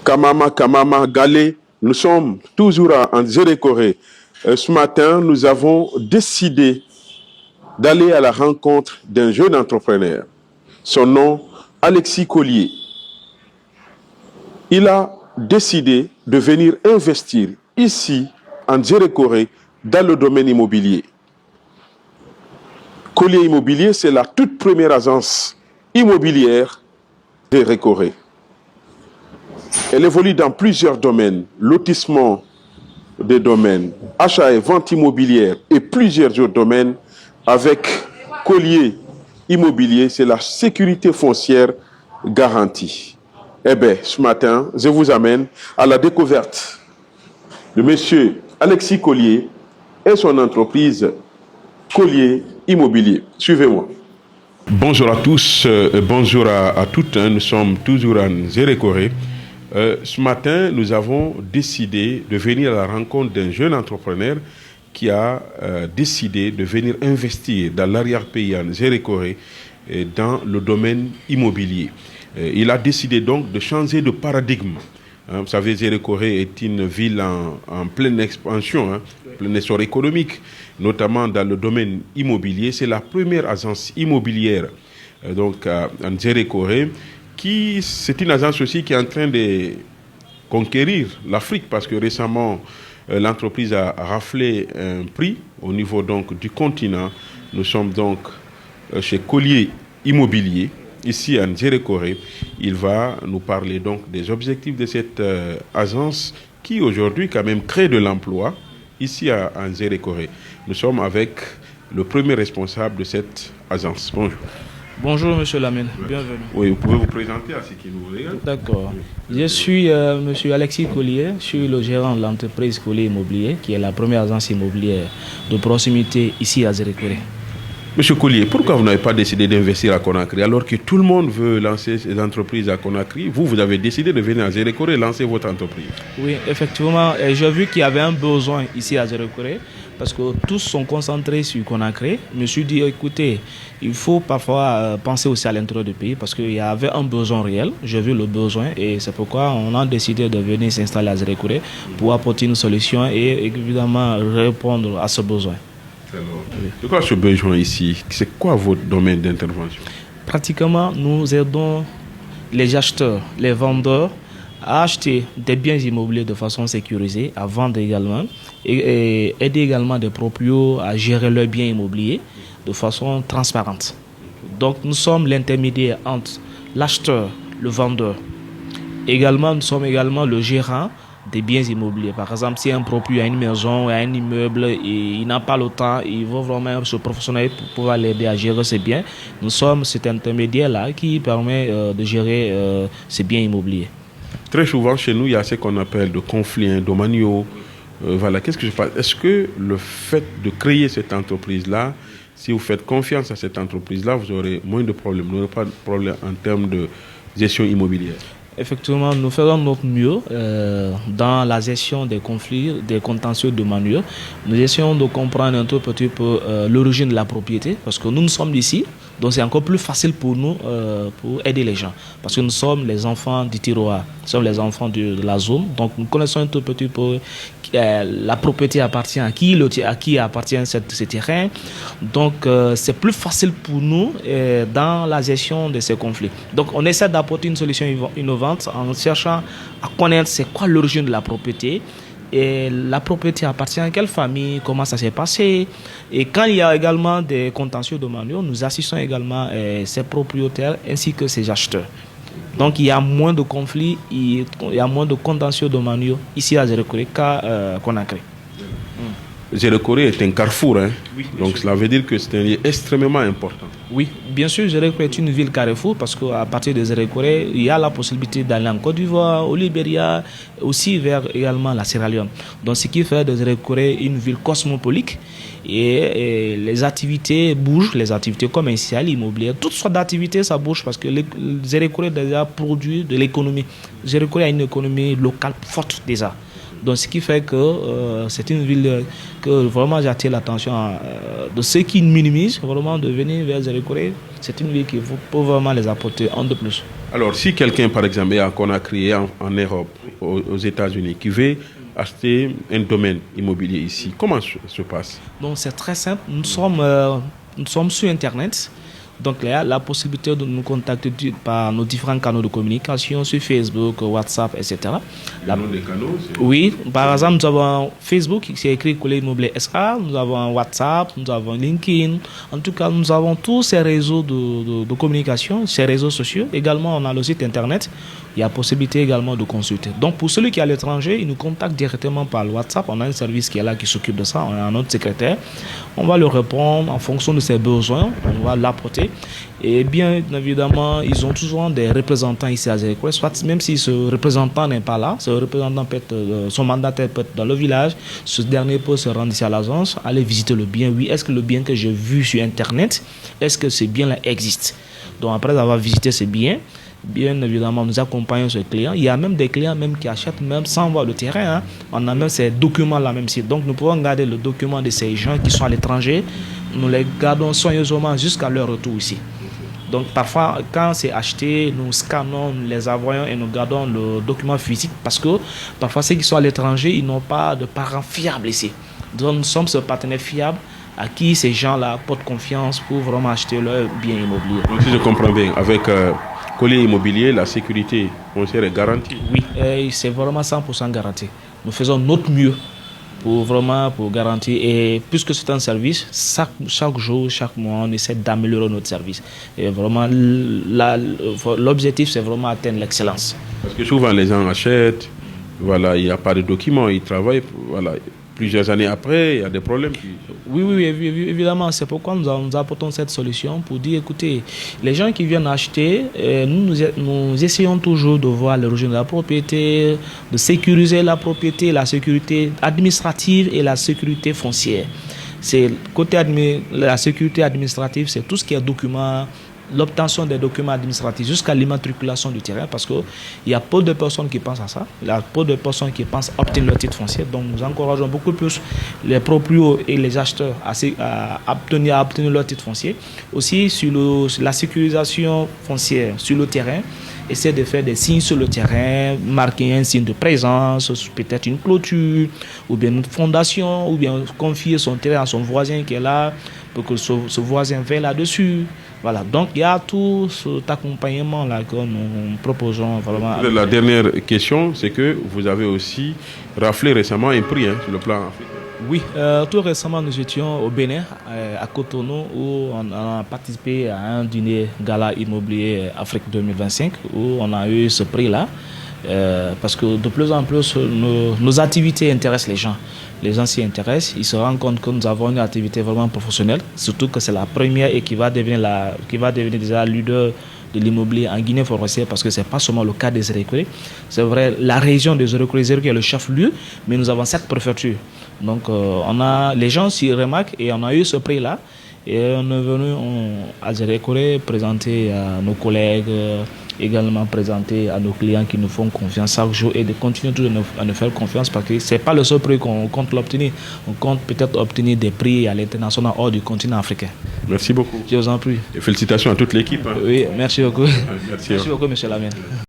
Kamama, Kamama, Galé. Nous sommes toujours en Zérékoré. Ce matin, nous avons décidé d'aller à la rencontre d'un jeune entrepreneur. Son nom, Alexis Collier. Il a décidé de venir investir ici, en Zérékoré, dans le domaine immobilier. Collier Immobilier, c'est la toute première agence immobilière de Zérékoré. Elle évolue dans plusieurs domaines, lotissement des domaines, achat et vente immobilière et plusieurs autres domaines. Avec Collier Immobilier, c'est la sécurité foncière garantie. Eh bien, ce matin, je vous amène à la découverte de M. Alexis Collier et son entreprise Collier Immobilier. Suivez-moi. Bonjour à tous, bonjour à toutes. Nous sommes toujours en Zérékoré. Ce matin, nous avons décidé de venir à la rencontre d'un jeune entrepreneur qui a décidé de venir investir dans l'arrière-pays en Zérékoré dans le domaine immobilier. Il a décidé donc de changer de paradigme. Vous savez, Zérékoré est une ville en pleine expansion, plein essor économique, notamment dans le domaine immobilier. C'est la première agence immobilière donc, en Zérékoré. C'est une agence aussi qui est en train de conquérir l'Afrique parce que récemment, l'entreprise a raflé un prix au niveau donc, du continent. Nous sommes donc chez Collier Immobilier, ici en Zérékoré. Il va nous parler donc des objectifs de cette agence qui aujourd'hui quand même crée de l'emploi ici en Zérékoré. Nous sommes avec le premier responsable de cette agence. Bonjour. Bonjour Monsieur Lamine, bienvenue. Oui, vous pouvez vous présenter à ceux qui nous regardent. D'accord. Je suis Monsieur Alexis Collier, je suis le gérant de l'entreprise Collier Immobilier, qui est la première agence immobilière de proximité ici à Zérékoré. Monsieur Collier, pourquoi vous n'avez pas décidé d'investir à Conakry alors que tout le monde veut lancer ses entreprises à Conakry? Vous avez décidé de venir à Zérékoré et lancer votre entreprise. Oui, effectivement, j'ai vu qu'il y avait un besoin ici à Zérékoré parce que tous sont concentrés sur Conakry. Je me suis dit, écoutez, il faut parfois penser aussi à l'intérieur du pays parce qu'il y avait un besoin réel. J'ai vu le besoin et c'est pourquoi on a décidé de venir s'installer à Zérékoré pour apporter une solution et évidemment répondre à ce besoin. C'est quoi ce besoin ici? C'est quoi votre domaine d'intervention? Pratiquement, nous aidons les acheteurs, les vendeurs à acheter des biens immobiliers de façon sécurisée, à vendre également, et aider également des proprios à gérer leurs biens immobiliers de façon transparente. Donc nous sommes l'intermédiaire entre l'acheteur, le vendeur. Également, nous sommes également le gérant des biens immobiliers. Par exemple, si un proprio a une maison ou un immeuble et il n'a pas le temps, il va vraiment se professionnaliser pour pouvoir l'aider à gérer ses biens. Nous sommes cet intermédiaire-là qui permet de gérer ses biens immobiliers. Très souvent, chez nous, il y a ce qu'on appelle de conflits domaniaux. Voilà, qu'est-ce que je pense? Est-ce que le fait de créer cette entreprise-là, si vous faites confiance à cette entreprise-là, vous aurez moins de problèmes, vous n'aurez pas de problème en termes de gestion immobilière? Effectivement, nous faisons notre mieux dans la gestion des conflits, des contentieux domaniaux. Nous essayons de comprendre un tout petit peu l'origine de la propriété, parce que nous sommes d'ici, donc c'est encore plus facile pour nous pour aider les gens, parce que nous sommes les enfants du tiroir, nous sommes les enfants de la zone, donc nous connaissons un tout petit peu la propriété appartient à qui appartient ce terrain, donc c'est plus facile pour nous dans la gestion de ces conflits. Donc on essaie d'apporter une solution innovante en cherchant à connaître c'est quoi l'origine de la propriété et la propriété appartient à quelle famille, comment ça s'est passé. Et quand il y a également des contentieux domaniaux, nous assistons également ces propriétaires ainsi que ces acheteurs. Donc il y a moins de conflits, il y a moins de contentieux domaniaux ici à Zérékoré qu'à Conakry. Zérékoré est un carrefour, hein? Oui, donc cela veut dire que c'est un lieu extrêmement important. Oui, bien sûr, Zérékoré est une ville carrefour parce qu'à partir de Zérékoré, il y a la possibilité d'aller en Côte d'Ivoire, au Libéria, aussi vers également la Sierra Leone. Donc ce qui fait de Zérékoré une ville cosmopolite et les activités bougent, les activités commerciales, immobilières, toutes sortes d'activités ça bouge parce que Zérékoré déjà produit de l'économie. Zérékoré a une économie locale forte déjà. Donc ce qui fait que c'est une ville que vraiment j'attire l'attention de ceux qui minimisent vraiment de venir vers Zérékoré. C'est une ville qui peut vraiment les apporter un de plus. Alors, si quelqu'un, par exemple, est à Conakry, en Europe, aux États-Unis, qui veut acheter un domaine immobilier ici, comment ça se passe? Donc c'est très simple. Nous sommes sur Internet. Donc il y a la possibilité de nous contacter par nos différents canaux de communication sur Facebook, WhatsApp, etc. Le nom des canaux, oui, par exemple, nous avons Facebook, c'est écrit Coller Immobilier SA, nous avons WhatsApp, nous avons LinkedIn. En tout cas, nous avons tous ces réseaux de communication, ces réseaux sociaux. Également, on a le site Internet. Il y a possibilité également de consulter. Donc, pour celui qui est à l'étranger, il nous contacte directement par le WhatsApp. On a un service qui est là, qui s'occupe de ça. On a un autre secrétaire. On va lui répondre en fonction de ses besoins. On va l'apporter. Et bien évidemment, ils ont toujours des représentants ici à Zérékoré. Soit même si ce représentant n'est pas là, ce représentant peut être, son mandataire peut être dans le village. Ce dernier peut se rendre ici à l'agence, aller visiter le bien. Oui, est-ce que le bien que j'ai vu sur Internet, est-ce que ce bien-là existe? Donc après avoir visité ce bien, bien évidemment, nous accompagnons ce client. Il y a même des clients même qui achètent même sans voir le terrain. Hein. On a même ces documents-là même ici. Donc nous pouvons garder le document de ces gens qui sont à l'étranger. Nous les gardons soigneusement jusqu'à leur retour ici. Donc parfois, quand c'est acheté, nous scannons, nous les envoyons et nous gardons le document physique parce que parfois ceux qui sont à l'étranger, ils n'ont pas de parents fiables ici. Donc nous sommes ce partenaire fiable à qui ces gens-là portent confiance pour vraiment acheter leur bien immobilier. Donc si je comprends bien, avec Coller Immobilier, la sécurité foncière est garantie? Oui, c'est vraiment 100% garanti. Nous faisons notre mieux pour garantir. Et puisque c'est un service, chaque jour, chaque mois, on essaie d'améliorer notre service. Et vraiment, l'objectif, c'est vraiment atteindre l'excellence. Parce que souvent, les gens achètent, voilà, il n'y a pas de documents, ils travaillent, voilà. Plusieurs années après, il y a des problèmes. Oui, évidemment. C'est pourquoi nous apportons cette solution pour dire, écoutez, les gens qui viennent acheter, nous essayons toujours de voir l'origine de la propriété, de sécuriser la propriété, la sécurité administrative et la sécurité foncière. C'est côté la sécurité administrative, c'est tout ce qui est documents, l'obtention des documents administratifs jusqu'à l'immatriculation du terrain, parce qu'il y a peu de personnes qui pensent à ça. Il y a peu de personnes qui pensent obtenir leur titre foncier. Donc nous encourageons beaucoup plus les propriétaires et les acheteurs à obtenir leur titre foncier. Aussi sur la sécurisation foncière sur le terrain, essayer de faire des signes sur le terrain, marquer un signe de présence, peut-être une clôture, ou bien une fondation, ou bien confier son terrain à son voisin qui est là, pour que ce voisin veille là-dessus. Voilà, donc il y a tout cet accompagnement-là que nous proposons vraiment. La dernière question, c'est que vous avez aussi raflé récemment un prix sur le plan africain. Oui, tout récemment, nous étions au Bénin, à Cotonou, où on a participé à un dîner gala immobilier Afrique 2025, où on a eu ce prix-là. Parce que de plus en plus, nos activités intéressent les gens. Les gens s'y intéressent, ils se rendent compte que nous avons une activité vraiment professionnelle, surtout que c'est la première et qui va devenir déjà leader de l'immobilier en Guinée forestière, parce que ce n'est pas seulement le cas des Zérékoré. C'est vrai, la région des Zérékoré est le chef-lieu, mais nous avons 7 préfectures. Donc les gens s'y remarquent et on a eu ce prix-là. Et on est venu à Zérékoré présenter à nos collègues, également présenter à nos clients qui nous font confiance chaque jour et de continuer toujours à nous faire confiance, parce que ce n'est pas le seul prix qu'on compte l'obtenir. On compte peut-être obtenir des prix à l'international hors du continent africain. Merci beaucoup. Je vous en prie. Et félicitations à toute l'équipe. Oui, merci beaucoup. Merci Beaucoup, M. Lamine.